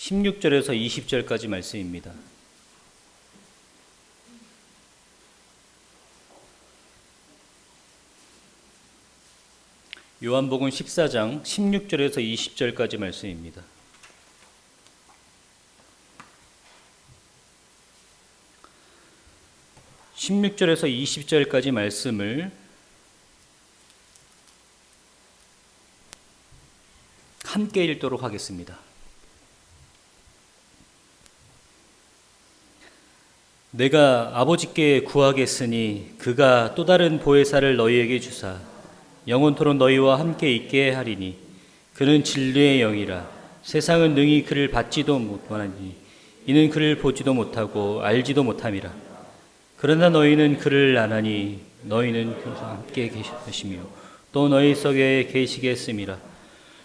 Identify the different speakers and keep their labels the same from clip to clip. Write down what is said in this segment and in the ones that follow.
Speaker 1: 16절에서 20절까지 말씀입니다. 요한복음 14장 16절에서 20절까지 말씀입니다. (16절에서 20절까지) 말씀을 함께 읽도록 하겠습니다. 내가 아버지께 구하겠으니 그가 또 다른 보혜사를 너희에게 주사 영원토록 너희와 함께 있게 하리니 그는 진리의 영이라. 세상은 능히 그를 받지도 못하니 이는 그를 보지도 못하고 알지도 못함이라. 그러나 너희는 그를 아나니 너희는 그와 함께 계시며 또 너희 속에 계시겠음이라.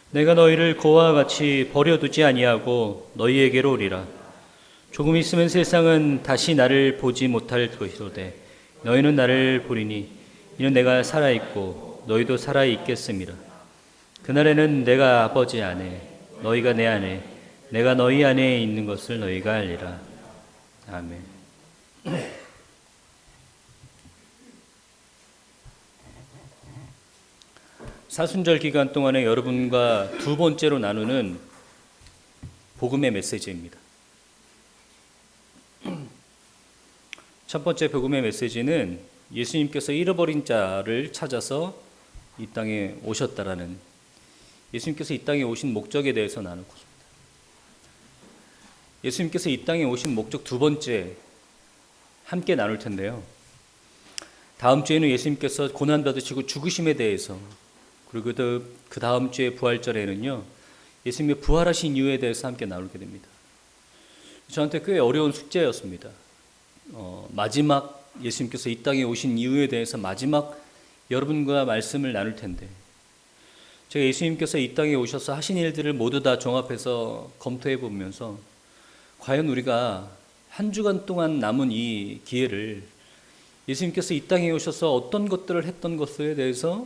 Speaker 1: 내가 너희를 그와 같이 버려두지 아니하고 너희에게로 오리라. 조금 있으면 세상은 다시 나를 보지 못할 것이로되 너희는 나를 보리니 이는 내가 살아있고 너희도 살아있겠음이라. 그날에는 내가 아버지 안에 너희가 내 안에 내가 너희 안에 있는 것을 너희가 알리라. 아멘. 사순절 기간 동안에 여러분과 두 번째로 나누는 복음의 메시지입니다. 첫 번째 복음의 메시지는 예수님께서 잃어버린 자를 찾아서 이 땅에 오셨다라는, 예수님께서 이 땅에 오신 목적에 대해서 나누고 있습니다. 예수님께서 이 땅에 오신 목적 두 번째 함께 나눌 텐데요. 다음 주에는 예수님께서 고난받으시고 죽으심에 대해서, 그리고 그 다음 주에 부활절에는요 예수님의 부활하신 이유에 대해서 함께 나누게 됩니다. 저한테 꽤 어려운 숙제였습니다. 마지막 예수님께서 이 땅에 오신 이유에 대해서 마지막 여러분과 말씀을 나눌 텐데, 제가 예수님께서 이 땅에 오셔서 하신 일들을 모두 다 종합해서 검토해 보면서 과연 우리가 한 주간 동안 남은 이 기회를 예수님께서 이 땅에 오셔서 어떤 것들을 했던 것에 대해서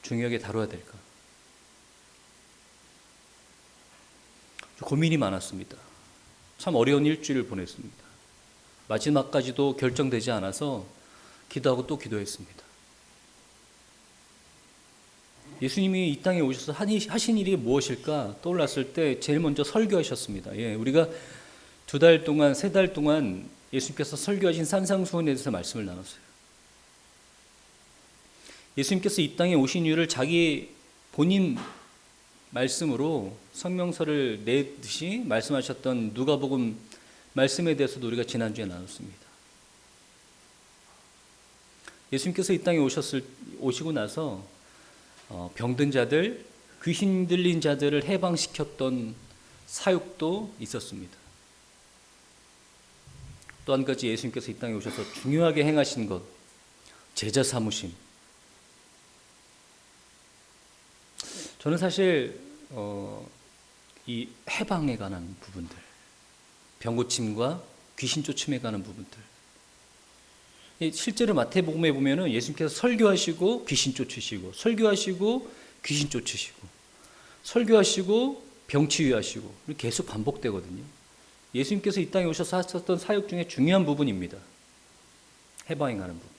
Speaker 1: 중요하게 다뤄야 될까, 고민이 많았습니다. 참 어려운 일주일을 보냈습니다. 마지막까지도 결정되지 않아서 기도하고 또 기도했습니다. 예수님이 이 땅에 오셔서 하신 일이 무엇일까 떠올랐을 때 제일 먼저 설교하셨습니다. 우리가 2달 동안, 3달 동안 예수님께서 설교하신 산상수훈에 대해서 말씀을 나눴어요. 예수님께서 이 땅에 오신 이유를 자기 본인 말씀으로 성명서를 내듯이 말씀하셨던 누가복음 말씀에 대해서도 우리가 지난주에 나눴습니다. 예수님께서 이 땅에 오시고 나서 병든 자들, 귀신 들린 자들을 해방시켰던 사역도 있었습니다. 또 한 가지 예수님께서 이 땅에 오셔서 중요하게 행하신 것, 제자 삼으심. 저는 사실 이 해방에 관한 부분들, 병고침과 귀신 쫓음에 관한 부분들, 실제로 마태복음에 보면은 예수님께서 설교하시고 귀신 쫓으시고, 설교하시고 귀신 쫓으시고, 설교하시고 병 치유하시고, 계속 반복되거든요. 예수님께서 이 땅에 오셔서 하셨던 사역 중에 중요한 부분입니다. 해방에 관한 부분들.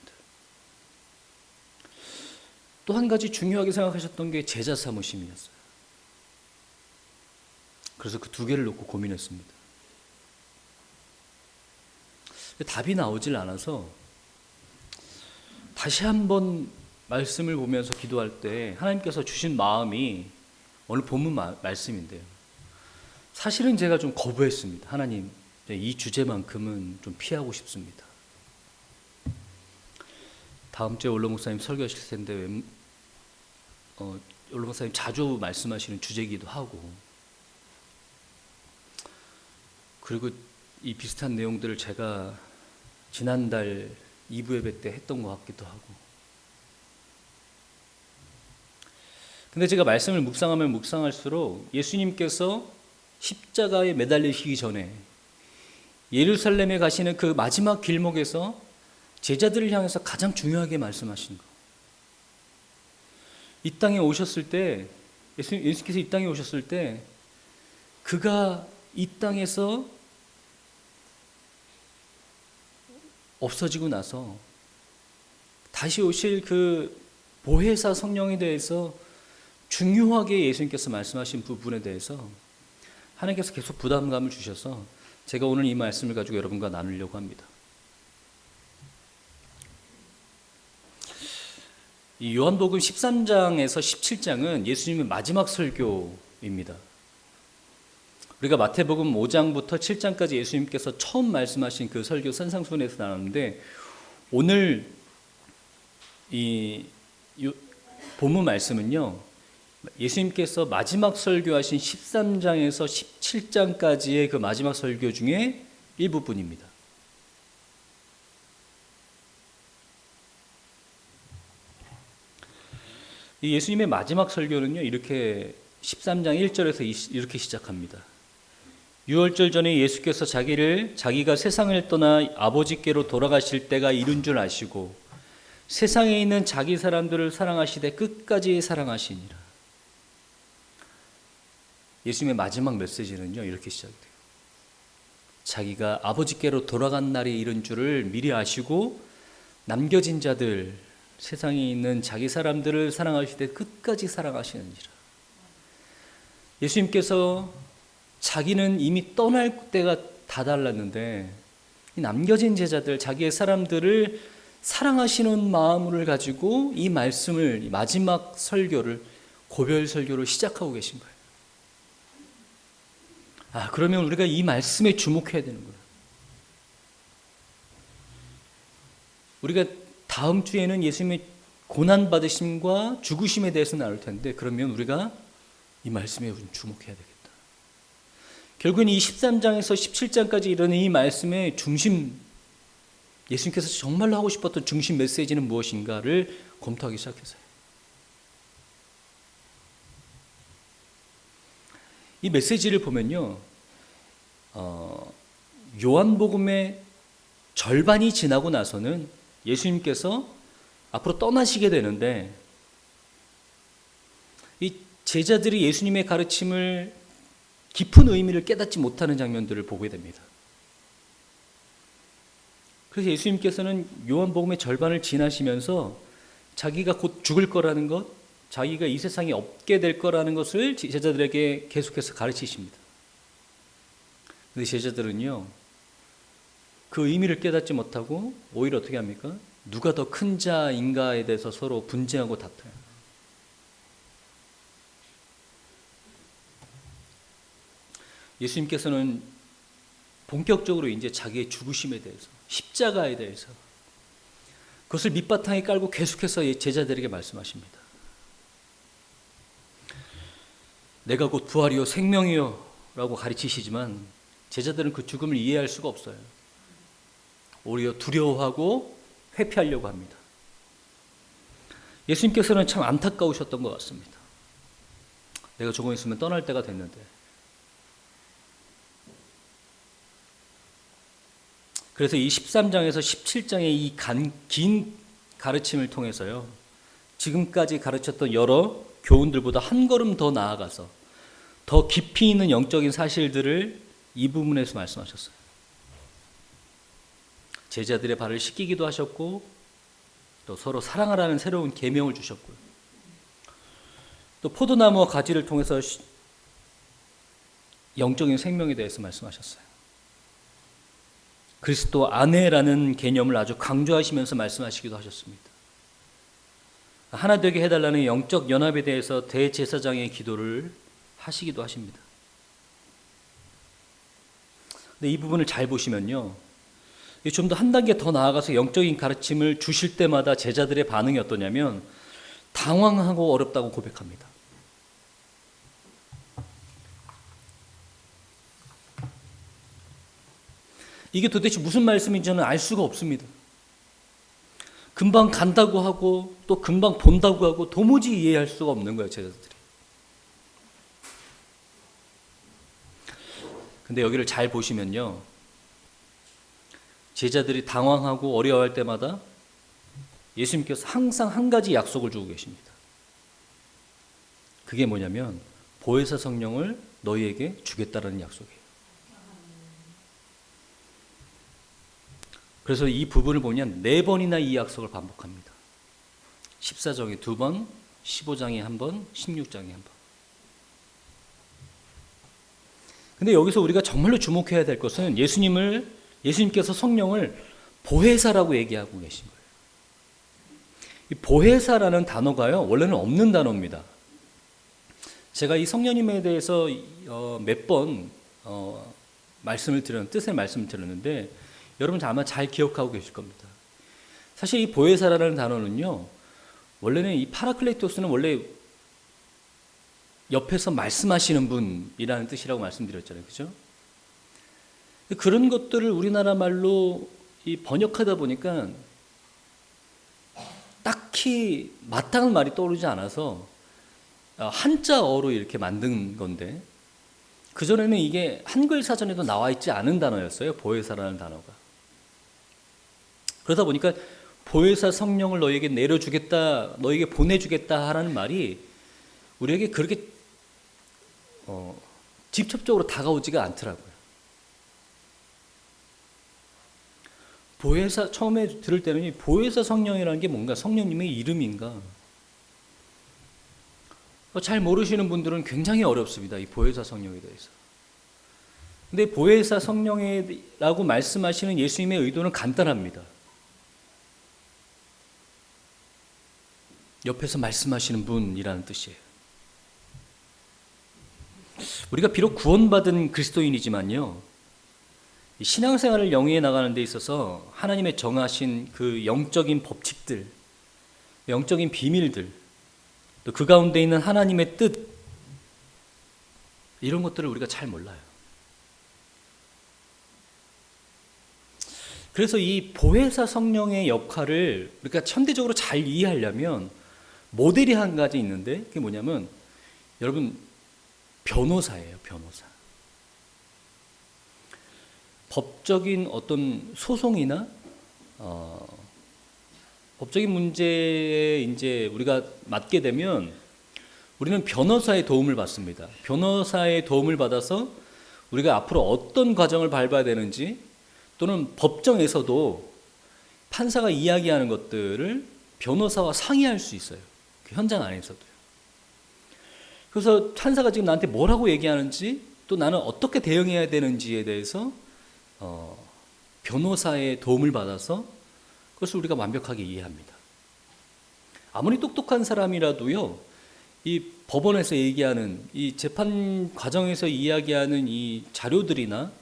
Speaker 1: 또 한 가지 중요하게 생각하셨던 게 제자 삼으심이었어요. 그래서 그 두 개를 놓고 고민했습니다. 답이 나오질 않아서 다시 한번 말씀을 보면서 기도할 때 하나님께서 주신 마음이 오늘 본문 말씀인데요. 사실은 제가 좀 거부했습니다. 하나님, 이 주제만큼은 좀 피하고 싶습니다. 다음 주에 올로 목사님 설교하실 텐데 올로 목사님 자주 말씀하시는 주제이기도 하고, 그리고 이 비슷한 내용들을 제가 지난달 2부 예배 때 했던 것 같기도 하고, 근데 제가 말씀을 묵상하면 묵상할수록 예수님께서 십자가에 매달리시기 전에 예루살렘에 가시는 그 마지막 길목에서 제자들을 향해서 가장 중요하게 말씀하신 것, 이 땅에 오셨을 때, 예수께서 이 땅에 오셨을 때 그가 이 땅에서 없어지고 나서 다시 오실 그 보혜사 성령에 대해서 중요하게 예수님께서 말씀하신 부분에 대해서 하나님께서 계속 부담감을 주셔서 제가 오늘 이 말씀을 가지고 여러분과 나누려고 합니다. 이 요한복음 13장에서 17장은 예수님의 마지막 설교입니다. 우리가 마태복음 5장부터 7장까지 예수님께서 처음 말씀하신 그 설교 산상수훈에서 나눴는데, 오늘 이 본문 말씀은요, 예수님께서 마지막 설교하신 13장에서 17장까지의 그 마지막 설교 중에 일부분입니다. 이 예수님의 마지막 설교는요, 이렇게 13장 1절에서 이렇게 시작합니다. 유월절 전에 예수께서 자기가 세상을 떠나 아버지께로 돌아가실 때가 이른 줄 아시고 세상에 있는 자기 사람들을 사랑하시되 끝까지 사랑하시니라. 예수님의 마지막 메시지는요, 이렇게 시작돼요. 자기가 아버지께로 돌아간 날이 이른 줄을 미리 아시고 남겨진 자들, 세상에 있는 자기 사람들을 사랑하시되 끝까지 사랑하시느니라. 예수님께서 자기는 이미 떠날 때가 다달랐는데 이 남겨진 제자들, 자기의 사람들을 사랑하시는 마음을 가지고 이 말씀을, 이 마지막 설교를, 고별 설교를 시작하고 계신 거예요. 그러면 우리가 이 말씀에 주목해야 되는 거예요. 우리가 다음 주에는 예수님의 고난받으심과 죽으심에 대해서 나눌 텐데, 그러면 우리가 이 말씀에 주목해야 되겠다. 결국은 이 13장에서 17장까지 이르는 이 말씀의 중심, 예수님께서 정말로 하고 싶었던 중심 메시지는 무엇인가를 검토하기 시작했어요. 이 메시지를 보면요, 요한복음의 절반이 지나고 나서는 예수님께서 앞으로 떠나시게 되는데, 이 제자들이 예수님의 가르침을 깊은 의미를 깨닫지 못하는 장면들을 보게 됩니다. 그래서 예수님께서는 요한복음의 절반을 지나시면서 자기가 곧 죽을 거라는 것, 자기가 이 세상에 없게 될 거라는 것을 제자들에게 계속해서 가르치십니다. 근데 제자들은요, 그 의미를 깨닫지 못하고 오히려 어떻게 합니까? 누가 더 큰 자인가에 대해서 서로 분쟁하고 다퉈요. 예수님께서는 본격적으로 이제 자기의 죽으심에 대해서, 십자가에 대해서, 그것을 밑바탕에 깔고 계속해서 제자들에게 말씀하십니다. 내가 곧 부활이요 생명이요 라고 가르치시지만 제자들은 그 죽음을 이해할 수가 없어요. 오히려 두려워하고 회피하려고 합니다. 예수님께서는 참 안타까우셨던 것 같습니다. 내가 조금 있으면 떠날 때가 됐는데. 그래서 이 13장에서 17장의 이 긴 가르침을 통해서요, 지금까지 가르쳤던 여러 교훈들보다 한 걸음 더 나아가서 더 깊이 있는 영적인 사실들을 이 부분에서 말씀하셨어요. 제자들의 발을 씻기기도 하셨고, 또 서로 사랑하라는 새로운 계명을 주셨고요. 또 포도나무와 가지를 통해서 영적인 생명에 대해서 말씀하셨어요. 그리스도 안에라는 개념을 아주 강조하시면서 말씀하시기도 하셨습니다. 하나 되게 해달라는 영적 연합에 대해서 대제사장의 기도를 하시기도 하십니다. 근데 이 부분을 잘 보시면요, 좀 더 한 단계 더 나아가서 영적인 가르침을 주실 때마다 제자들의 반응이 어떠냐면 당황하고 어렵다고 고백합니다. 이게 도대체 무슨 말씀인지는 알 수가 없습니다. 금방 간다고 하고 또 금방 본다고 하고 도무지 이해할 수가 없는 거예요, 제자들이. 근데 여기를 잘 보시면요, 제자들이 당황하고 어려워할 때마다 예수님께서 항상 한 가지 약속을 주고 계십니다. 그게 뭐냐면 보혜사 성령을 너희에게 주겠다라는 약속이에요. 그래서 이 부분을 보면 4번이나 이 약속을 반복합니다. 14장에 2번, 15장에 1번, 16장에 1번. 근데 여기서 우리가 정말로 주목해야 될 것은 예수님께서 성령을 보혜사라고 얘기하고 계신 거예요. 이 보혜사라는 단어가요, 원래는 없는 단어입니다. 제가 이 성령님에 대해서 몇 번 뜻의 말씀을 드렸는데 여러분 아마 잘 기억하고 계실 겁니다. 사실 이 보혜사라는 단어는요, 원래는 이 파라클레토스는 원래 옆에서 말씀하시는 분이라는 뜻이라고 말씀드렸잖아요. 그죠? 그런 것들을 우리나라 말로 번역하다 보니까 딱히 마땅한 말이 떠오르지 않아서 한자어로 이렇게 만든 건데, 그전에는 이게 한글 사전에도 나와 있지 않은 단어였어요. 보혜사라는 단어가. 그러다 보니까 보혜사 성령을 너에게 내려주겠다, 너에게 보내주겠다 하라는 말이 우리에게 그렇게 직접적으로 다가오지가 않더라고요. 보혜사, 처음에 들을 때는 이 보혜사 성령이라는 게 뭔가 성령님의 이름인가? 잘 모르시는 분들은 굉장히 어렵습니다. 이 보혜사 성령에 대해서. 근데 보혜사 성령이라고 말씀하시는 예수님의 의도는 간단합니다. 옆에서 말씀하시는 분이라는 뜻이에요. 우리가 비록 구원받은 그리스도인이지만요, 신앙생활을 영위해 나가는 데 있어서 하나님의 정하신 그 영적인 법칙들, 영적인 비밀들, 또 그 가운데 있는 하나님의 뜻, 이런 것들을 우리가 잘 몰라요. 그래서 이 보혜사 성령의 역할을 우리가 현대적으로 잘 이해하려면 모델이 한 가지 있는데, 그게 뭐냐면 여러분, 변호사예요. 변호사. 법적인 어떤 소송이나 법적인 문제에 이제 우리가 맡게 되면 우리는 변호사의 도움을 받습니다. 변호사의 도움을 받아서 우리가 앞으로 어떤 과정을 밟아야 되는지, 또는 법정에서도 판사가 이야기하는 것들을 변호사와 상의할 수 있어요. 그 현장 안에서도요. 그래서 판사가 지금 나한테 뭐라고 얘기하는지, 또 나는 어떻게 대응해야 되는지에 대해서 변호사의 도움을 받아서 그것을 우리가 완벽하게 이해합니다. 아무리 똑똑한 사람이라도요, 이 법원에서 얘기하는, 이 재판 과정에서 이야기하는 이 자료들이나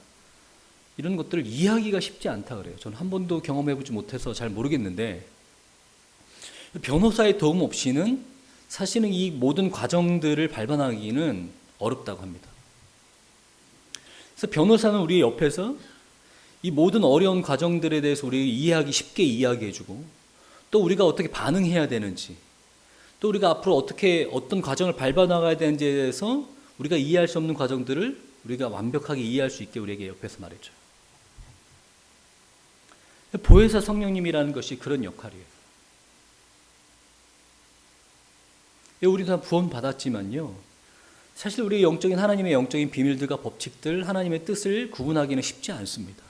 Speaker 1: 이런 것들을 이해하기가 쉽지 않다 그래요. 저는 한 번도 경험해보지 못해서 잘 모르겠는데, 변호사의 도움 없이는 사실은 이 모든 과정들을 밟아나가기는 어렵다고 합니다. 그래서 변호사는 우리 옆에서 이 모든 어려운 과정들에 대해서 우리가 쉽게 이야기해주고, 또 우리가 어떻게 반응해야 되는지, 또 우리가 앞으로 어떤 과정을 밟아나가야 되는지에 대해서 우리가 이해할 수 없는 과정들을 우리가 완벽하게 이해할 수 있게 우리에게 옆에서 말해줘요. 보혜사 성령님이라는 것이 그런 역할이에요. 우리 다 구원 받았지만요, 사실 우리 하나님의 영적인 비밀들과 법칙들, 하나님의 뜻을 구분하기는 쉽지 않습니다.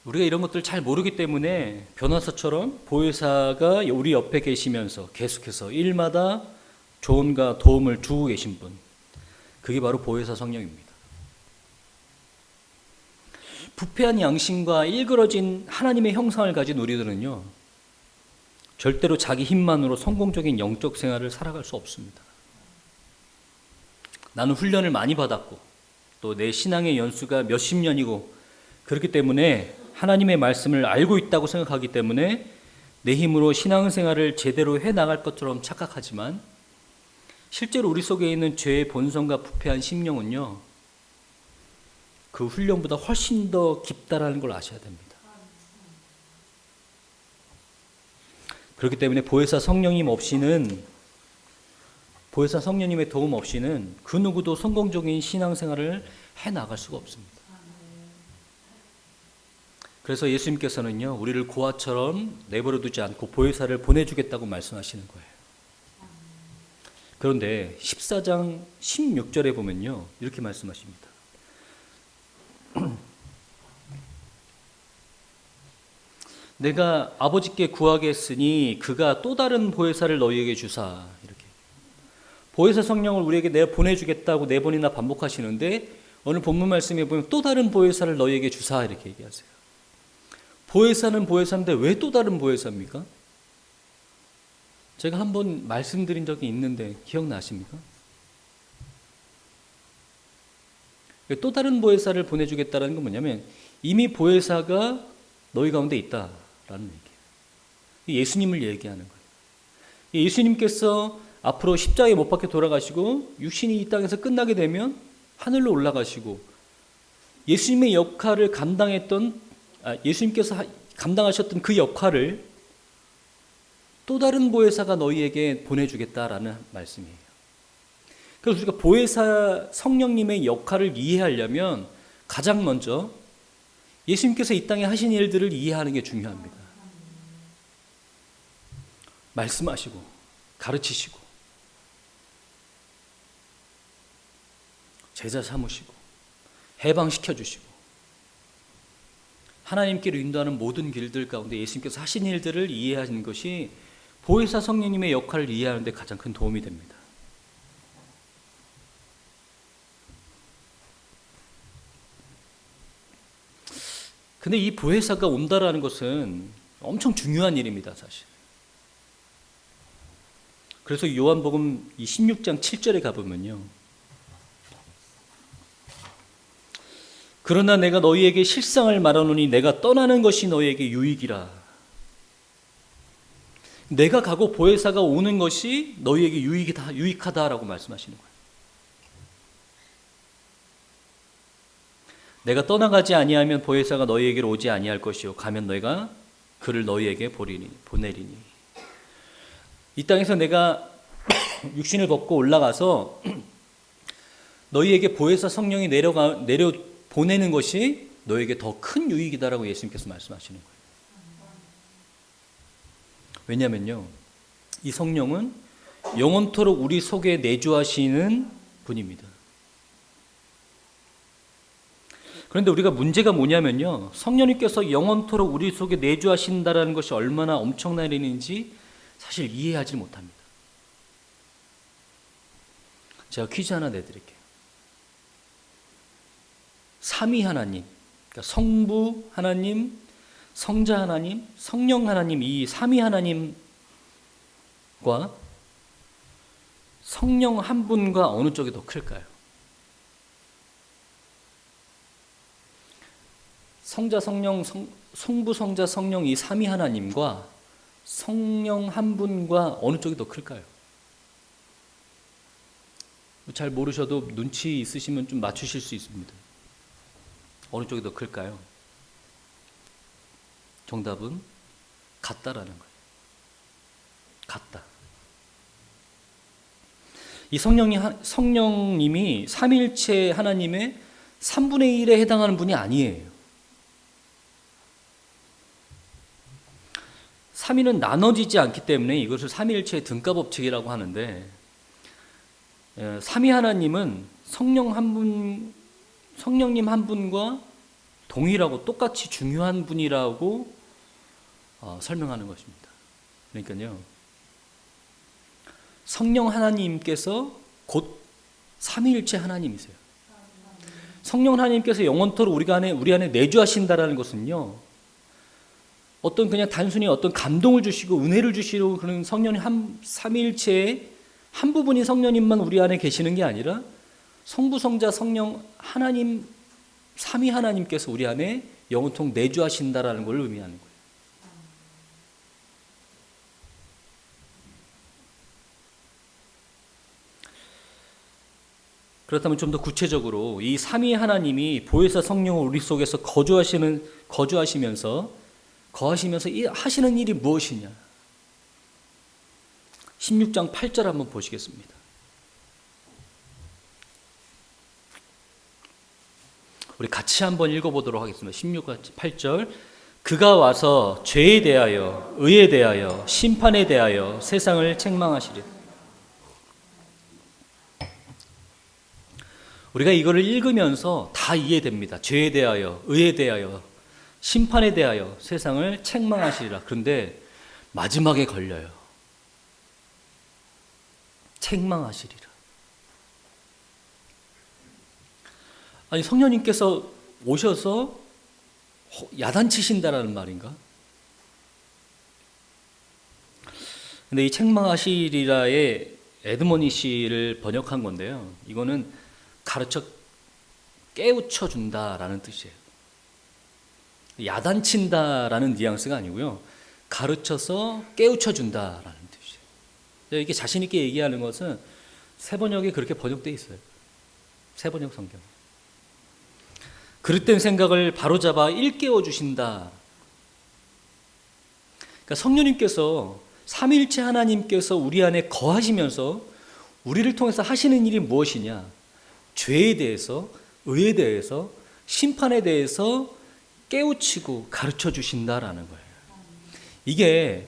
Speaker 1: 우리가 이런 것들을 잘 모르기 때문에 변호사처럼 보혜사가 우리 옆에 계시면서 계속해서 일마다 조언과 도움을 주고 계신 분, 그게 바로 보혜사 성령입니다. 부패한 양심과 일그러진 하나님의 형상을 가진 우리들은요, 절대로 자기 힘만으로 성공적인 영적 생활을 살아갈 수 없습니다. 나는 훈련을 많이 받았고, 또 내 신앙의 연수가 몇십 년이고, 그렇기 때문에 하나님의 말씀을 알고 있다고 생각하기 때문에 내 힘으로 신앙생활을 제대로 해나갈 것처럼 착각하지만, 실제로 우리 속에 있는 죄의 본성과 부패한 심령은요, 그 훈련보다 훨씬 더 깊다라는 걸 아셔야 됩니다. 그렇기 때문에 보혜사 성령님의 도움 없이는 그 누구도 성공적인 신앙생활을 해나갈 수가 없습니다. 그래서 예수님께서는요, 우리를 고아처럼 내버려 두지 않고 보혜사를 보내주겠다고 말씀하시는 거예요. 그런데 14장 16절에 보면요, 이렇게 말씀하십니다. 내가 아버지께 구하겠으니 그가 또 다른 보혜사를 너희에게 주사. 이렇게 보혜사 성령을 우리에게 내가 보내주겠다고 4번이나 반복하시는데 오늘 본문 말씀에 보면 또 다른 보혜사를 너희에게 주사 이렇게 얘기하세요. 보혜사는 보혜사인데 왜 또 다른 보혜사입니까? 제가 한번 말씀드린 적이 있는데 기억나십니까? 또 다른 보혜사를 보내주겠다는 건 뭐냐면 이미 보혜사가 너희 가운데 있다라는 얘기예요. 예수님을 얘기하는 거예요. 예수님께서 앞으로 십자가에 못 박혀 돌아가시고 육신이 이 땅에서 끝나게 되면 하늘로 올라가시고 예수님의 역할을 예수님께서 감당하셨던 그 역할을 또 다른 보혜사가 너희에게 보내주겠다라는 말씀이에요. 그래서 우리가 보혜사 성령님의 역할을 이해하려면 가장 먼저 예수님께서 이 땅에 하신 일들을 이해하는 게 중요합니다. 말씀하시고 가르치시고 제자 삼으시고 해방시켜 주시고 하나님께로 인도하는 모든 길들 가운데 예수님께서 하신 일들을 이해하는 것이 보혜사 성령님의 역할을 이해하는 데 가장 큰 도움이 됩니다. 근데 이 보혜사가 온다라는 것은 엄청 중요한 일입니다, 사실. 그래서 요한복음 16장 7절에 가보면요. 그러나 내가 너희에게 실상을 말하노니 내가 떠나는 것이 너희에게 유익이라. 내가 가고 보혜사가 오는 것이 너희에게 유익하다라고 말씀하시는 거예요. 내가 떠나가지 아니하면 보혜사가 너희에게로 오지 아니할 것이요 가면 너희가 그를 너희에게 보내리니. 이 땅에서 내가 육신을 벗고 올라가서 너희에게 보혜사 성령이 내려 보내는 것이 너에게 더 큰 유익이다라고 예수님께서 말씀하시는 거예요. 왜냐면요, 이 성령은 영원토록 우리 속에 내주하시는 분입니다. 그런데 우리가 문제가 뭐냐면요, 성령님께서 영원토록 우리 속에 내주하신다라는 것이 얼마나 엄청난 일인지 사실 이해하지 못합니다. 제가 퀴즈 하나 내드릴게요. 삼위 하나님, 그러니까 성부 하나님, 성자 하나님, 성령 하나님, 이 삼위 하나님과 성령 한 분과 어느 쪽이 더 클까요? 성자, 성령, 성부, 성자, 성령 이 삼위 하나님과 성령 한 분과 어느 쪽이 더 클까요? 잘 모르셔도 눈치 있으시면 좀 맞추실 수 있습니다. 어느 쪽이 더 클까요? 정답은 같다라는 거예요. 같다. 이 성령님이 삼위일체 하나님의 3분의 1에 해당하는 분이 아니에요. 삼위는 나눠지지 않기 때문에 이것을 삼위일체의 등가법칙이라고 하는데, 삼위 하나님은 성령님 한 분과 동일하고 똑같이 중요한 분이라고 설명하는 것입니다. 그러니까요, 성령 하나님께서 곧 삼위일체 하나님이세요. 성령 하나님께서 영원토록 우리 안에 내주하신다라는 것은요, 어떤 그냥 단순히 어떤 감동을 주시고 은혜를 주시려고 그런 성령님 삼위일체의 한 부분인 성령님만 우리 안에 계시는 게 아니라 성부, 성자, 성령 하나님 삼위 하나님께서 우리 안에 영원토록 내주하신다라는 걸 의미하는 거예요. 그렇다면 좀 더 구체적으로 이 삼위 하나님이 보혜사 성령을 우리 속에서 거하시면서 하시는 일이 무엇이냐? 16장 8절 한번 보시겠습니다. 우리 같이 한번 읽어보도록 하겠습니다. 16장 8절. 그가 와서 죄에 대하여, 의에 대하여, 심판에 대하여 세상을 책망하시리. 우리가 이거를 읽으면서 다 이해됩니다. 죄에 대하여, 의에 대하여, 심판에 대하여 세상을 책망하시리라. 그런데 마지막에 걸려요. 책망하시리라. 아니, 성령님께서 오셔서 야단치신다라는 말인가? 근데 이 책망하시리라의 에드머니 씨를 번역한 건데요. 이거는 가르쳐 깨우쳐 준다라는 뜻이에요. 야단친다라는 뉘앙스가 아니고요. 가르쳐서 깨우쳐 준다라는 뜻이에요. 이게 자신 있게 얘기하는 것은 새 번역에 그렇게 번역되어 있어요. 새 번역 성경. 그릇된 생각을 바로잡아 일깨워 주신다. 그러니까 성령님께서 삼위일체 하나님께서 우리 안에 거하시면서 우리를 통해서 하시는 일이 무엇이냐? 죄에 대해서, 의에 대해서, 심판에 대해서 깨우치고 가르쳐 주신다라는 거예요. 이게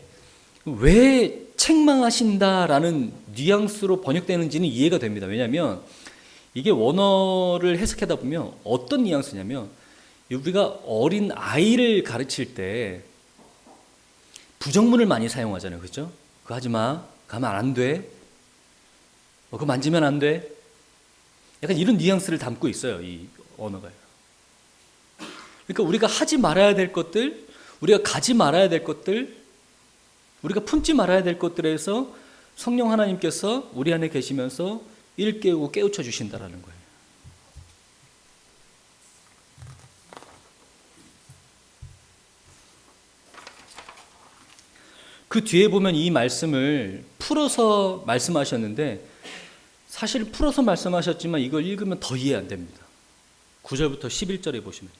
Speaker 1: 왜 책망하신다라는 뉘앙스로 번역되는지는 이해가 됩니다. 왜냐하면 이게 원어를 해석하다 보면 어떤 뉘앙스냐면, 우리가 어린 아이를 가르칠 때 부정문을 많이 사용하잖아요. 그렇죠? 그거 하지 마. 가면 안 돼. 그거 만지면 안 돼. 약간 이런 뉘앙스를 담고 있어요. 이 언어가요. 그러니까 우리가 하지 말아야 될 것들, 우리가 가지 말아야 될 것들, 우리가 품지 말아야 될 것들에서 성령 하나님께서 우리 안에 계시면서 일깨우고 깨우쳐 주신다라는 거예요. 그 뒤에 보면 이 말씀을 풀어서 말씀하셨는데, 사실 풀어서 말씀하셨지만 이걸 읽으면 더 이해 안 됩니다. 9절부터 11절에 보시면,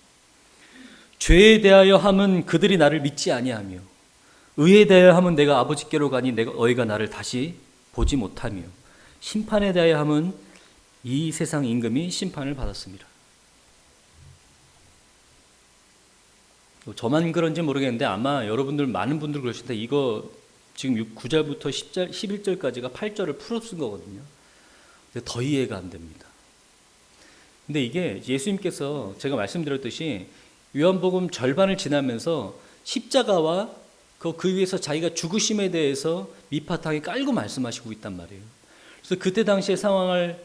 Speaker 1: 죄에 대하여 함은 그들이 나를 믿지 아니하며, 의에 대하여 함은 내가 아버지께로 가니 너희가 나를 다시 보지 못하며, 심판에 대하여 함은 이 세상 임금이 심판을 받았습니다. 저만 그런지 모르겠는데 아마 여러분들 많은 분들 그러실 때, 이거 지금 9절부터 10절, 11절까지가 8절을 풀어 쓴 거거든요. 근데 더 이해가 안 됩니다. 근데 이게 예수님께서 제가 말씀드렸듯이 요한복음 절반을 지나면서 십자가와 그 위에서 자기가 죽으심에 대해서 밑바탕에 깔고 말씀하시고 있단 말이에요. 그래서 그때 당시의 상황을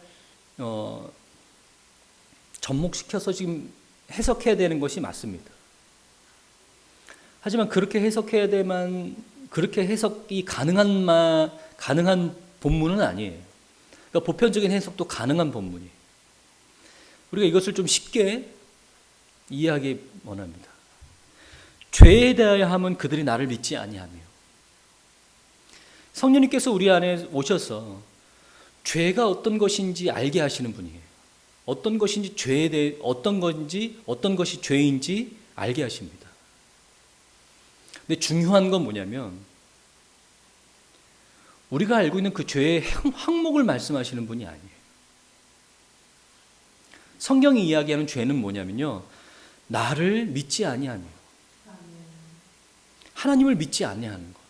Speaker 1: 접목시켜서 지금 해석해야 되는 것이 맞습니다. 하지만 그렇게 해석해야 되만, 그렇게 해석이 가능한 본문은 아니에요. 그러니까 보편적인 해석도 가능한 본문이에요. 우리가 이것을 좀 쉽게 이해하기 원합니다. 죄에 대하여 함은 그들이 나를 믿지 아니하며, 성령님께서 우리 안에 오셔서 죄가 어떤 것인지 알게 하시는 분이에요. 어떤 것인지 죄에 대해, 어떤 것이 죄인지 알게 하십니다. 근데 중요한 건 뭐냐면, 우리가 알고 있는 그 죄의 항목을 말씀하시는 분이 아니에요. 성경이 이야기하는 죄는 뭐냐면요, 나를 믿지 아니하며, 하나님을 믿지 아니하는 것,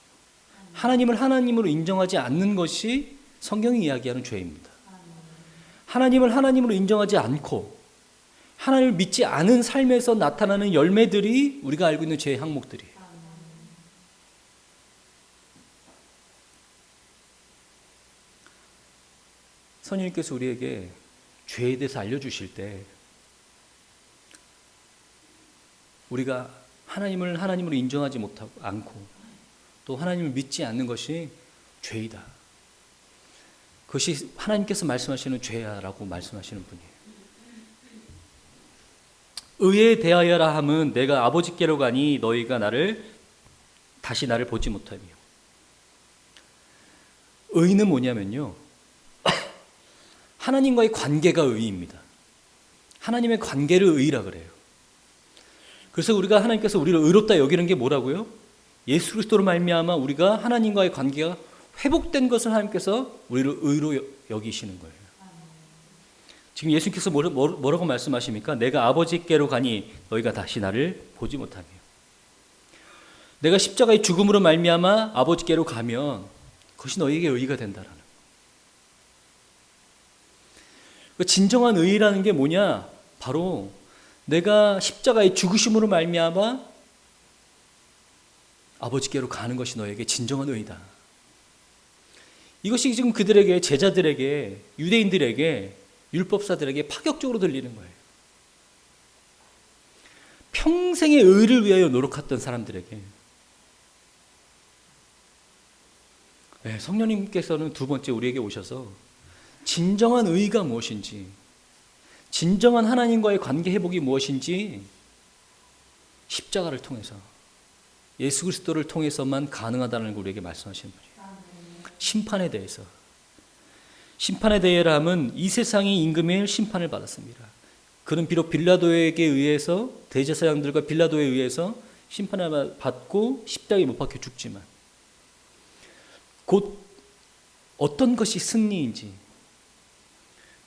Speaker 1: 하나님을 하나님으로 인정하지 않는 것이 성경이 이야기하는 죄입니다. 하나님을 하나님으로 인정하지 않고 하나님을 믿지 않은 삶에서 나타나는 열매들이 우리가 알고 있는 죄의 항목들이에요. 선생님께서 우리에게 죄에 대해서 알려주실 때, 우리가 하나님을 하나님으로 인정하지 못하고 않고 또 하나님을 믿지 않는 것이 죄이다, 그것이 하나님께서 말씀하시는 죄야라고 말씀하시는 분이에요. 의에 대하여라 함은 내가 아버지께로 가니 너희가 다시 나를 보지 못하며. 의는 뭐냐면요, 하나님과의 관계가 의입니다. 하나님의 관계를 의라 그래요. 그래서 우리가, 하나님께서 우리를 의롭다 여기는 게 뭐라고요? 예수 그리스도로 말미암아 우리가 하나님과의 관계가 회복된 것을 하나님께서 우리를 의로 여기시는 거예요. 지금 예수님께서 뭐라고 말씀하십니까? 내가 아버지께로 가니 너희가 다시 나를 보지 못하며. 내가 십자가의 죽음으로 말미암아 아버지께로 가면 그것이 너희에게 의의가 된다라는. 그 진정한 의라는 게 뭐냐? 바로 내가 십자가의 죽으심으로 말미암아 아버지께로 가는 것이 너에게 진정한 의다. 이것이 지금 그들에게, 제자들에게, 유대인들에게, 율법사들에게 파격적으로 들리는 거예요. 평생의 의를 위하여 노력했던 사람들에게. 네, 성령님께서는 두 번째 우리에게 오셔서 진정한 의가 무엇인지, 진정한 하나님과의 관계 회복이 무엇인지 십자가를 통해서, 예수 그리스도를 통해서만 가능하다는 걸 우리에게 말씀하시는 분이에요. 심판에 대해서. 심판에 대해라면 이 세상이 임금의 심판을 받았습니다. 그는 비록 빌라도에게 의해서, 대제사장들과 빌라도에 의해서 심판을 받고 십자가에 못 박혀 죽지만 곧 어떤 것이 승리인지,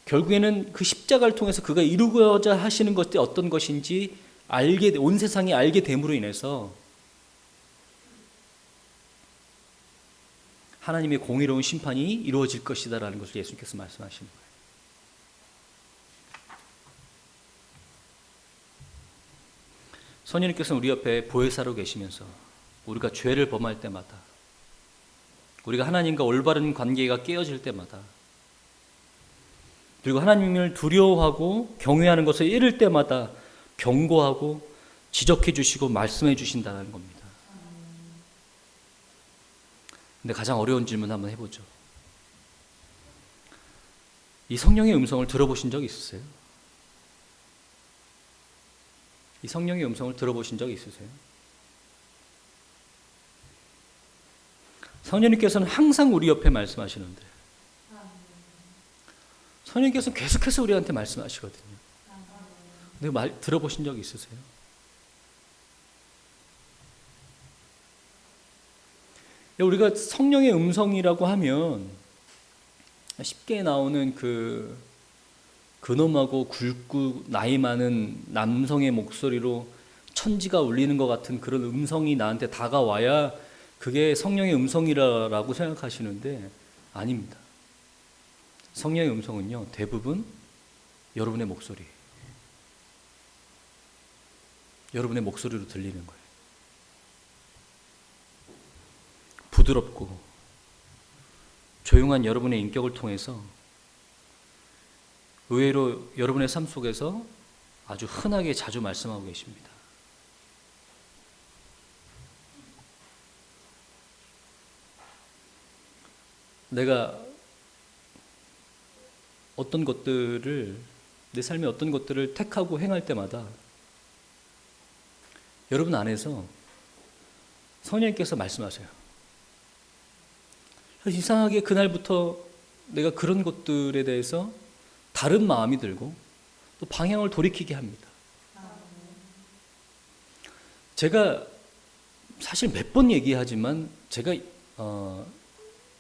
Speaker 1: 결국에는 그 십자가를 통해서 그가 이루고자 하시는 것이 어떤 것인지 온 세상이 알게 됨으로 인해서 하나님의 공의로운 심판이 이루어질 것이다라는 것을 예수님께서 말씀하시는 거예요. 성령님께서는 우리 옆에 보혜사로 계시면서 우리가 죄를 범할 때마다, 우리가 하나님과 올바른 관계가 깨어질 때마다, 그리고 하나님을 두려워하고 경외하는 것을 잃을 때마다 경고하고 지적해 주시고 말씀해 주신다는 겁니다. 근데 가장 어려운 질문 한번 해보죠. 이 성령의 음성을 들어보신 적 있으세요? 이 성령의 음성을 들어보신 적 있으세요? 성령님께서는 항상 우리 옆에 말씀하시는데, 성령님께서는 계속해서 우리한테 말씀하시거든요. 근데 들어보신 적 있으세요? 우리가 성령의 음성이라고 하면 쉽게 나오는 근엄하고 굵고 나이 많은 남성의 목소리로 천지가 울리는 것 같은 그런 음성이 나한테 다가와야 그게 성령의 음성이라고 생각하시는데 아닙니다. 성령의 음성은요, 대부분 여러분의 목소리, 여러분의 목소리로 들리는 거예요. 부드럽고 조용한 여러분의 인격을 통해서 의외로 여러분의 삶 속에서 아주 흔하게 자주 말씀하고 계십니다. 내가 어떤 것들을, 내 삶의 어떤 것들을 택하고 행할 때마다 여러분 안에서 성령님께서 말씀하세요. 이상하게 그날부터 내가 그런 것들에 대해서 다른 마음이 들고 또 방향을 돌이키게 합니다. 제가 사실 몇 번 얘기하지만 제가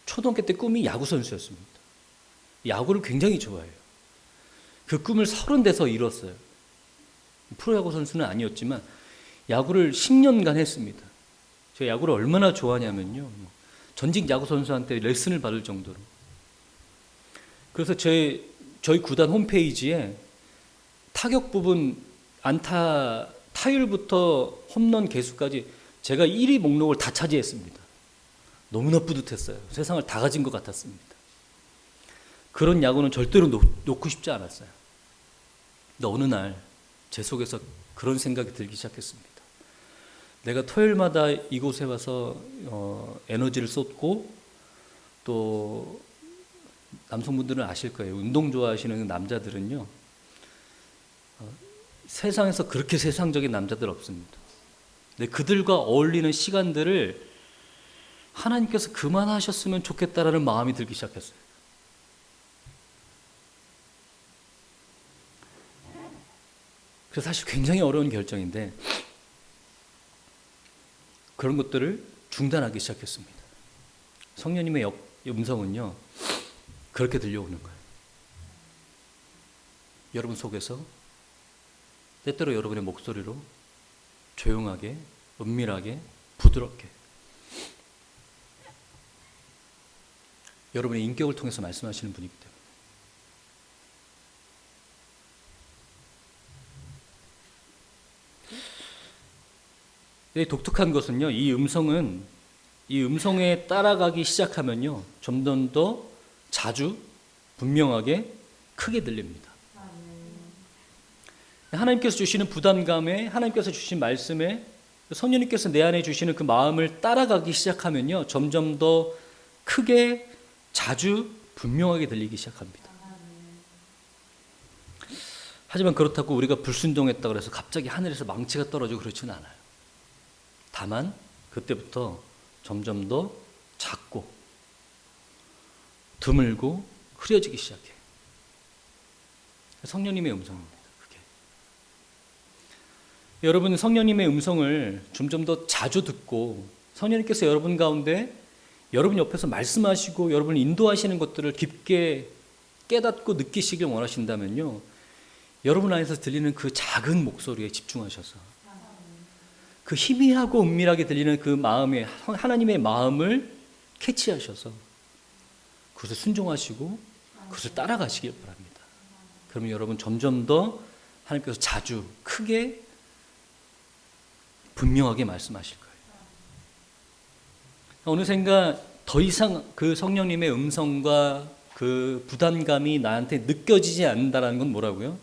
Speaker 1: 초등학교 때 꿈이 야구 선수였습니다. 야구를 굉장히 좋아해요. 그 꿈을 30 돼서 이뤘어요. 프로야구 선수는 아니었지만 야구를 10년간 했습니다. 제가 야구를 얼마나 좋아하냐면요, 전직 야구 선수한테 레슨을 받을 정도로. 그래서 저희 구단 홈페이지에 타격 부분, 안타 타율부터 홈런 개수까지 제가 1위 목록을 다 차지했습니다. 너무나 뿌듯했어요. 세상을 다 가진 것 같았습니다. 그런 야구는 절대로 놓고 싶지 않았어요. 근데 어느 날 제 속에서 그런 생각이 들기 시작했습니다. 내가 토요일마다 이곳에 와서 에너지를 쏟고, 또 남성분들은 아실 거예요. 운동 좋아하시는 남자들은요, 세상에서 그렇게 세상적인 남자들 없습니다. 근데 그들과 어울리는 시간들을 하나님께서 그만하셨으면 좋겠다라는 마음이 들기 시작했어요. 그래서 사실 굉장히 어려운 결정인데 그런 것들을 중단하기 시작했습니다. 성령님의 음성은요, 그렇게 들려오는 거예요. 여러분 속에서 때때로 여러분의 목소리로 조용하게, 은밀하게, 부드럽게 여러분의 인격을 통해서 말씀하시는 분이기 때문에 독특한 것은요, 이 음성에 따라가기 시작하면요, 점점 더 자주, 분명하게, 크게 들립니다. 하나님께서 주시는 부담감에, 하나님께서 주신 말씀에, 성령님께서 내 안에 주시는 그 마음을 따라가기 시작하면요, 점점 더 크게, 자주, 분명하게 들리기 시작합니다. 하지만 그렇다고 우리가 불순종했다고 해서 갑자기 하늘에서 망치가 떨어지고 그렇지는 않아요. 다만 그때부터 점점 더 작고 드물고 흐려지기 시작해요. 성령님의 음성입니다. 그게. 여러분, 성령님의 음성을 점점 더 자주 듣고 성령님께서 여러분 가운데 여러분 옆에서 말씀하시고 여러분을 인도하시는 것들을 깊게 깨닫고 느끼시길 원하신다면요, 여러분 안에서 들리는 그 작은 목소리에 집중하셔서 그 희미하고 은밀하게 들리는 그 마음에, 하나님의 마음을 캐치하셔서 그것을 순종하시고 그것을 따라가시길 바랍니다. 그러면 여러분 점점 더 하나님께서 자주, 크게, 분명하게 말씀하실 거예요. 어느샌가 더 이상 그 성령님의 음성과 그 부담감이 나한테 느껴지지 않는다는 건 뭐라고요?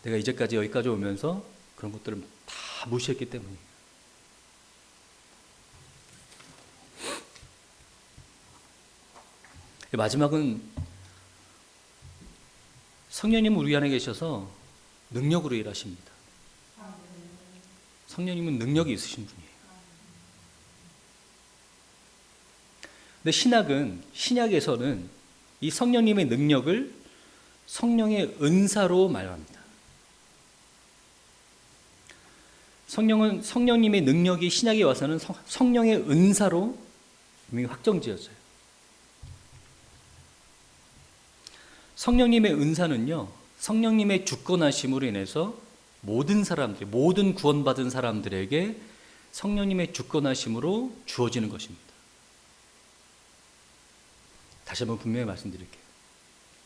Speaker 1: 내가 이제까지 여기까지 오면서 그런 것들을 다 무시했기 때문이에요. 마지막은 성령님은 우리 안에 계셔서 능력으로 일하십니다. 성령님은 능력이 있으신 분이에요. 근데 신약에서는 이 성령님의 능력을 성령의 은사로 말합니다. 성령님의 능력이 신약에 와서는 성령의 은사로 이미 확정지어져요. 성령님의 은사는요, 성령님의 주권하심으로 인해서 모든 구원받은 사람들에게 성령님의 주권하심으로 주어지는 것입니다. 다시 한번 분명히 말씀드릴게요.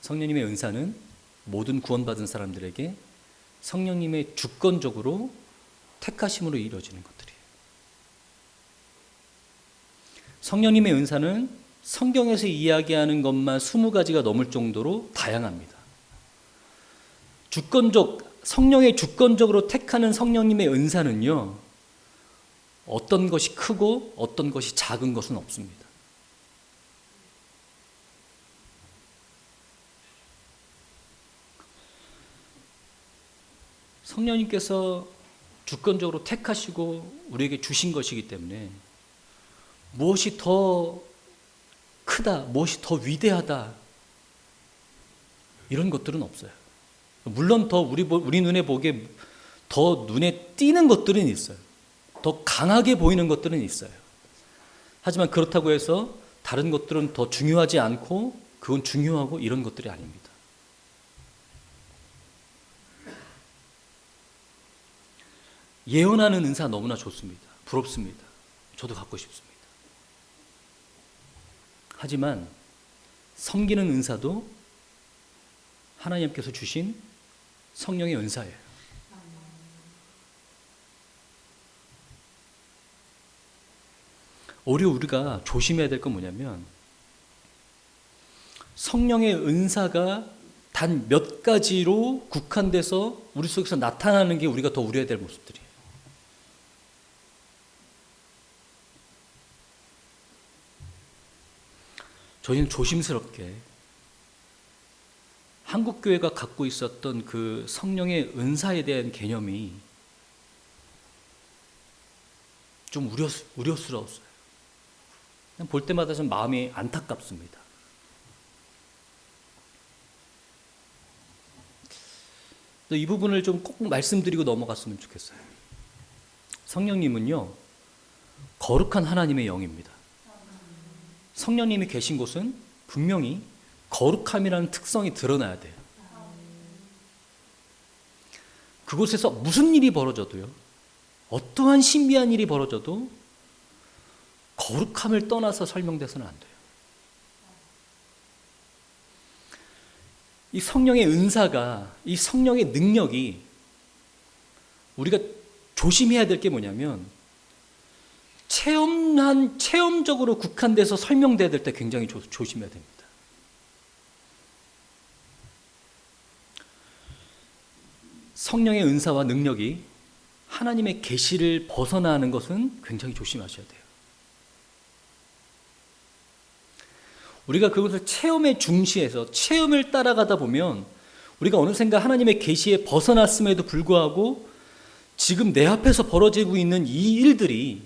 Speaker 1: 성령님의 은사는 모든 구원받은 사람들에게 성령님의 주권적으로 택하심으로 이루어지는 것들이에요. 성령님의 은사는 성경에서 이야기하는 것만 20가지가 넘을 정도로 다양합니다. 성령의 주권적으로 택하는 성령님의 은사는요, 어떤 것이 크고 어떤 것이 작은 것은 없습니다. 성령님께서 주권적으로 택하시고 우리에게 주신 것이기 때문에 무엇이 더 크다, 무엇이 더 위대하다, 이런 것들은 없어요. 물론 더 우리 눈에 보기에 더 눈에 띄는 것들은 있어요. 더 강하게 보이는 것들은 있어요. 하지만 그렇다고 해서 다른 것들은 더 중요하지 않고 그건 중요하고 이런 것들이 아닙니다. 예언하는 은사 너무나 좋습니다. 부럽습니다. 저도 갖고 싶습니다. 하지만 섬기는 은사도 하나님께서 주신 성령의 은사예요. 오히려 우리가 조심해야 될 건 뭐냐면, 성령의 은사가 단 몇 가지로 국한돼서 우리 속에서 나타나는 게 우리가 더 우려해야 될 모습들이에요. 저희는 조심스럽게 한국교회가 갖고 있었던 그 성령의 은사에 대한 개념이 좀 우려스러웠어요. 그냥 볼 때마다 좀 마음이 안타깝습니다. 이 부분을 좀 꼭 말씀드리고 넘어갔으면 좋겠어요. 성령님은요, 거룩한 하나님의 영입니다. 성령님이 계신 곳은 분명히 거룩함이라는 특성이 드러나야 돼요. 그곳에서 무슨 일이 벌어져도요, 어떠한 신비한 일이 벌어져도 거룩함을 떠나서 설명돼서는 안 돼요. 이 성령의 은사가, 이 성령의 능력이 우리가 조심해야 될 게 뭐냐면, 체험적으로 국한돼서 설명돼야 될 때 굉장히 조심해야 됩니다. 성령의 은사와 능력이 하나님의 계시를 벗어나는 것은 굉장히 조심하셔야 돼요. 우리가 그것을 체험에 중시해서 체험을 따라가다 보면 우리가 어느샌가 하나님의 계시에 벗어났음에도 불구하고 지금 내 앞에서 벌어지고 있는 이 일들이,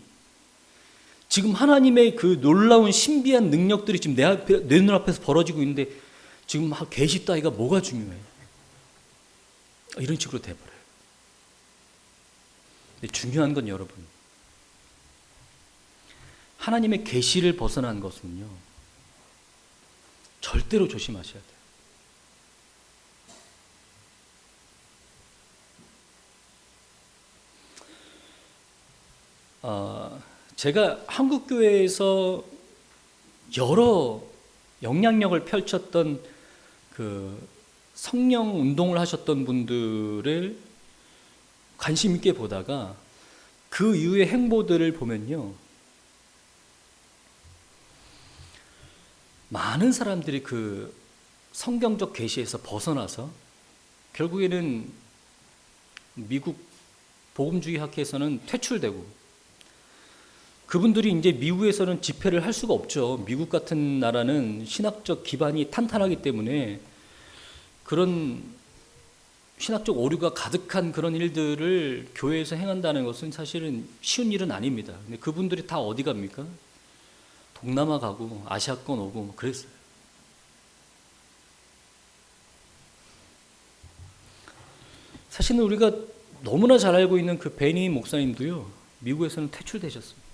Speaker 1: 지금 하나님의 그 놀라운 신비한 능력들이 지금 내 눈앞에서 벌어지고 있는데 지금 계시 따위가 뭐가 중요해? 이런 식으로 돼버려요. 근데 중요한 건 여러분, 하나님의 계시를 벗어난 것은요, 절대로 조심하셔야 돼요. 제가 한국교회에서 여러 영향력을 펼쳤던 그 성령 운동을 하셨던 분들을 관심 있게 보다가 그 이후의 행보들을 보면요, 많은 사람들이 그 성경적 계시에서 벗어나서 결국에는 미국 복음주의 학회에서는 퇴출되고, 그분들이 이제 미국에서는 집회를 할 수가 없죠. 미국 같은 나라는 신학적 기반이 탄탄하기 때문에 그런 신학적 오류가 가득한 그런 일들을 교회에서 행한다는 것은 사실은 쉬운 일은 아닙니다. 근데 그분들이 다 어디 갑니까? 동남아 가고 아시아권 오고 뭐 그랬어요. 사실은 우리가 너무나 잘 알고 있는 그 베니 목사님도요, 미국에서는 퇴출되셨습니다.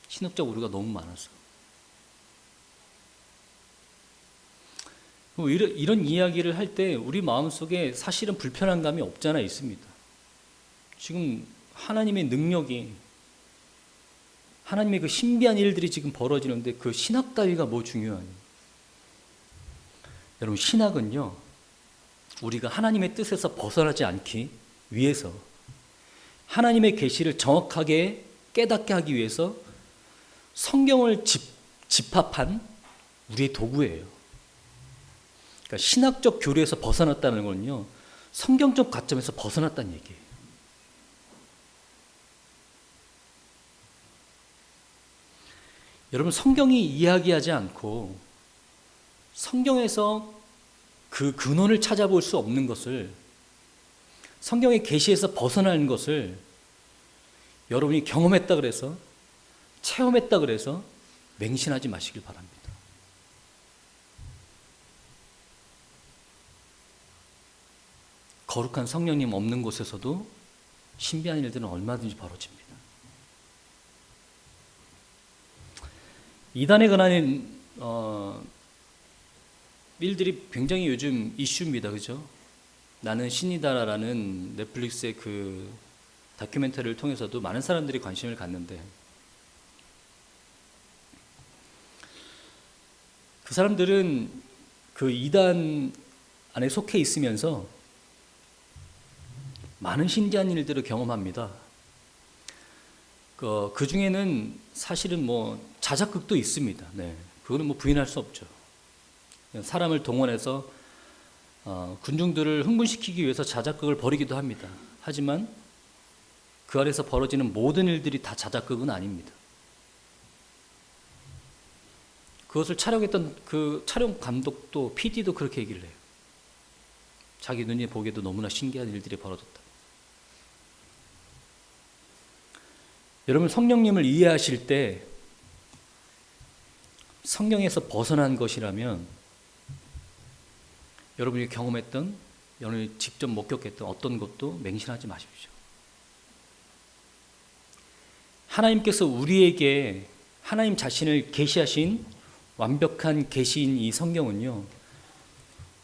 Speaker 1: 신학적 오류가 너무 많아서. 이런 이야기를 할 때 우리 마음속에 사실은 불편한 감이 없잖아 있습니다. 지금 하나님의 능력이, 하나님의 그 신비한 일들이 지금 벌어지는데 그 신학 따위가 뭐 중요하니? 여러분, 신학은요, 우리가 하나님의 뜻에서 벗어나지 않기 위해서, 하나님의 계시를 정확하게 깨닫게 하기 위해서 성경을 집합한 우리의 도구예요. 그러니까 신학적 교류에서 벗어났다는 건요, 성경적 관점에서 벗어났다는 얘기예요. 여러분, 성경이 이야기하지 않고 성경에서 그 근원을 찾아볼 수 없는 것을, 성경의 계시에서 벗어나는 것을 여러분이 경험했다 그래서, 체험했다 그래서 맹신하지 마시길 바랍니다. 거룩한 성령님 없는 곳에서도 신비한 일들은 얼마든지 벌어집니다. 이단에 관한 일들이 굉장히 요즘 이슈입니다. 그죠? 나는 신이다라는 넷플릭스의 그 다큐멘터리를 통해서도 많은 사람들이 관심을 갖는데, 그 사람들은 그 이단 안에 속해 있으면서 많은 신기한 일들을 경험합니다. 그 중에는 사실은 뭐 자작극도 있습니다. 네, 그거는 뭐 부인할 수 없죠. 사람을 동원해서 군중들을 흥분시키기 위해서 자작극을 벌이기도 합니다. 하지만 그 아래서 벌어지는 모든 일들이 다 자작극은 아닙니다. 그것을 촬영했던 그 촬영 감독도 PD도 그렇게 얘기를 해요. 자기 눈이 보기에도 너무나 신기한 일들이 벌어졌다. 여러분, 성령님을 이해하실 때 성경에서 벗어난 것이라면 여러분이 경험했던, 여러분이 직접 목격했던 어떤 것도 맹신하지 마십시오. 하나님께서 우리에게 하나님 자신을 계시하신 완벽한 계시인 이 성경은요,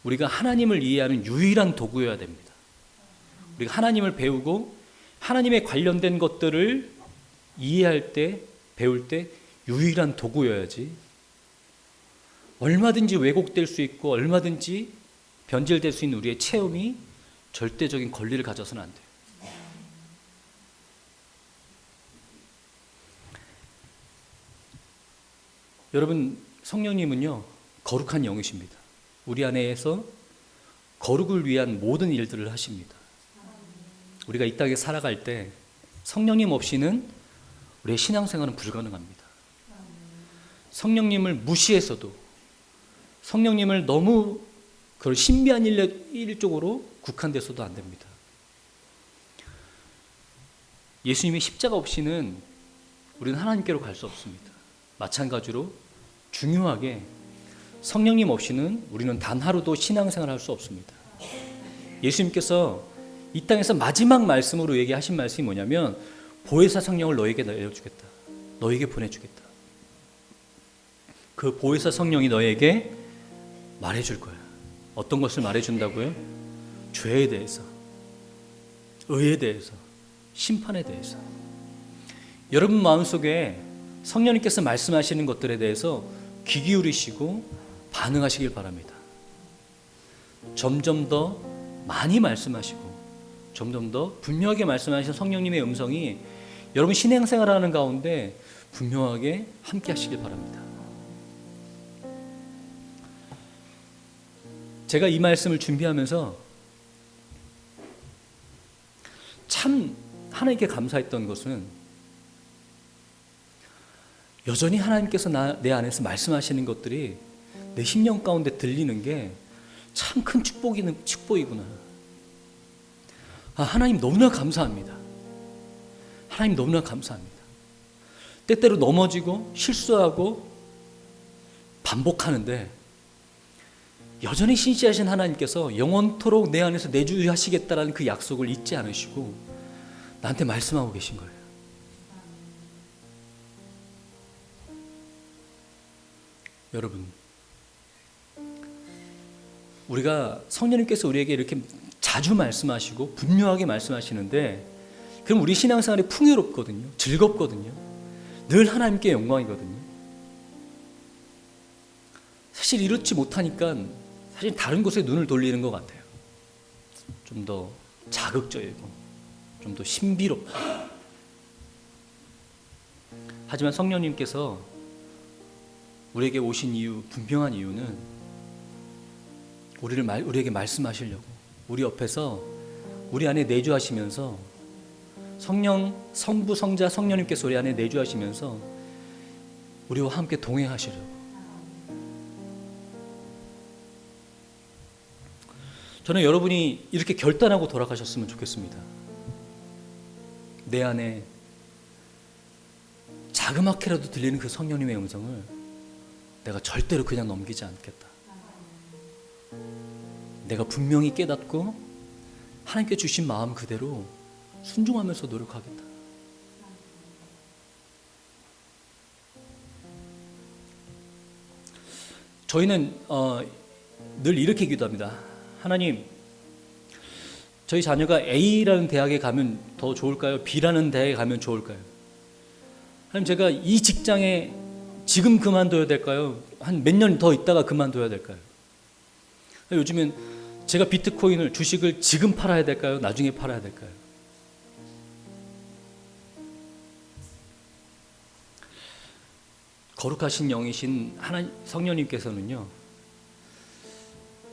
Speaker 1: 우리가 하나님을 이해하는 유일한 도구여야 됩니다. 우리가 하나님을 배우고 하나님에 관련된 것들을 이해할 때, 배울 때 유일한 도구여야지, 얼마든지 왜곡될 수 있고 얼마든지 변질될 수 있는 우리의 체험이 절대적인 권리를 가져서는 안 돼요. 여러분, 성령님은요, 거룩한 영이십니다. 우리 안에서 거룩을 위한 모든 일들을 하십니다. 우리가 이 땅에 살아갈 때 성령님 없이는 우리의 신앙생활은 불가능합니다. 성령님을 무시해서도, 성령님을 너무 그런 신비한 일 쪽으로 국한돼서도 안 됩니다. 예수님의 십자가 없이는 우리는 하나님께로 갈 수 없습니다. 마찬가지로 중요하게 성령님 없이는 우리는 단 하루도 신앙생활을 할 수 없습니다. 예수님께서 이 땅에서 마지막 말씀으로 얘기하신 말씀이 뭐냐면, 보혜사 성령을 너에게 내려주겠다. 너에게 보내주겠다. 그 보혜사 성령이 너에게 말해줄 거야. 어떤 것을 말해준다고요? 죄에 대해서, 의에 대해서, 심판에 대해서. 여러분 마음속에 성령님께서 말씀하시는 것들에 대해서 귀 기울이시고 반응하시길 바랍니다. 점점 더 많이 말씀하시고 점점 더 분명하게 말씀하시는 성령님의 음성이 여러분 신앙생활하는 가운데 분명하게 함께 하시길 바랍니다. 제가 이 말씀을 준비하면서 참 하나님께 감사했던 것은, 여전히 하나님께서 내 안에서 말씀하시는 것들이 내 심령 가운데 들리는 게 참 큰 축복이구나. 하나님 너무나 감사합니다. 하나님 너무나 감사합니다. 때때로 넘어지고 실수하고 반복하는데 여전히 신실하신 하나님께서 영원토록 내 안에서 내주하시겠다라는 그 약속을 잊지 않으시고 나한테 말씀하고 계신 거예요. 여러분, 우리가 성령님께서 우리에게 이렇게 자주 말씀하시고 분명하게 말씀하시는데, 그럼 우리 신앙생활이 풍요롭거든요. 즐겁거든요. 늘 하나님께 영광이거든요. 사실 이렇지 못하니까 사실 다른 곳에 눈을 돌리는 것 같아요. 좀 더 자극적이고 좀 더 신비롭고. 하지만 성령님께서 우리에게 오신 이유, 분명한 이유는 우리에게 말씀하시려고, 우리 옆에서 우리 안에 내주하시면서, 성부, 성자, 성령님께서 우리 안에 내주하시면서 우리와 함께 동행하시려고. 저는 여러분이 이렇게 결단하고 돌아가셨으면 좋겠습니다. 내 안에 자그맣게라도 들리는 그 성령님의 음성을 내가 절대로 그냥 넘기지 않겠다. 내가 분명히 깨닫고 하나님께 주신 마음 그대로 순종하면서 노력하겠다. 저희는 늘 이렇게 기도합니다. 하나님, 저희 자녀가 A라는 대학에 가면 더 좋을까요? B라는 대학에 가면 좋을까요? 하나님, 제가 이 직장에 지금 그만둬야 될까요? 한 몇 년 더 있다가 그만둬야 될까요? 요즘엔 제가 비트코인을, 주식을 지금 팔아야 될까요? 나중에 팔아야 될까요? 거룩하신 영이신 하나님 성령님께서는요,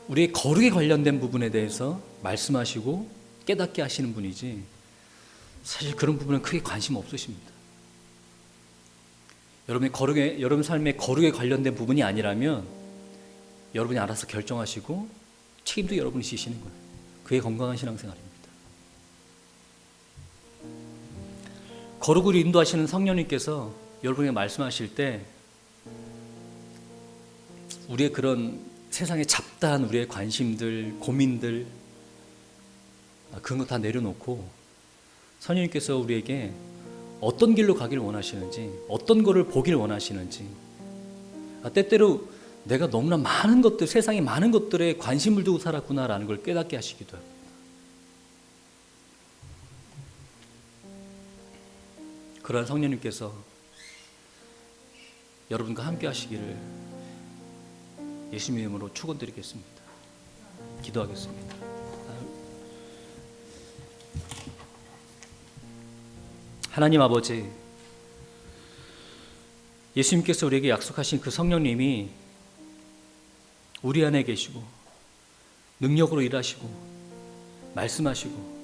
Speaker 1: 우리의 거룩에 관련된 부분에 대해서 말씀하시고 깨닫게 하시는 분이지, 사실 그런 부분은 크게 관심 없으십니다. 여러분 삶의 거룩에 관련된 부분이 아니라면 여러분이 알아서 결정하시고 책임도 여러분이 지시는 거예요. 그게 건강한 신앙생활입니다. 거룩을 인도하시는 성령님께서 여러분에게 말씀하실 때 우리의 그런 세상에 잡다한 우리의 관심들, 고민들, 그런 거 다 내려놓고 성령님께서 우리에게 어떤 길로 가기를 원하시는지, 어떤 거를 보길 원하시는지, 때때로 내가 너무나 많은 것들, 세상에 많은 것들에 관심을 두고 살았구나라는 걸 깨닫게 하시기도 합니다. 그러한 성령님께서 여러분과 함께 하시기를 예수님의 이름으로 축원드리겠습니다. 기도하겠습니다. 하나님 아버지, 예수님께서 우리에게 약속하신 그 성령님이 우리 안에 계시고 능력으로 일하시고 말씀하시고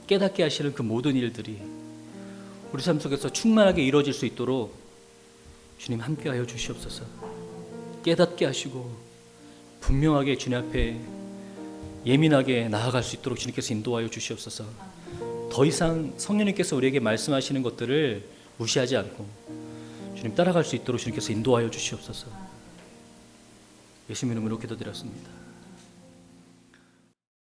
Speaker 1: 깨닫게 하시는 그 모든 일들이 우리 삶 속에서 충만하게 이루어질 수 있도록 주님 함께하여 주시옵소서. 깨닫게 하시고 분명하게 주님 앞에 예민하게 나아갈 수 있도록 주님께서 인도하여 주시옵소서. 더 이상 성령님께서 우리에게 말씀하시는 것들을 무시하지 않고 주님 따라갈 수 있도록 주님께서 인도하여 주시옵소서. 예수님 이름으로 기도드렸습니다.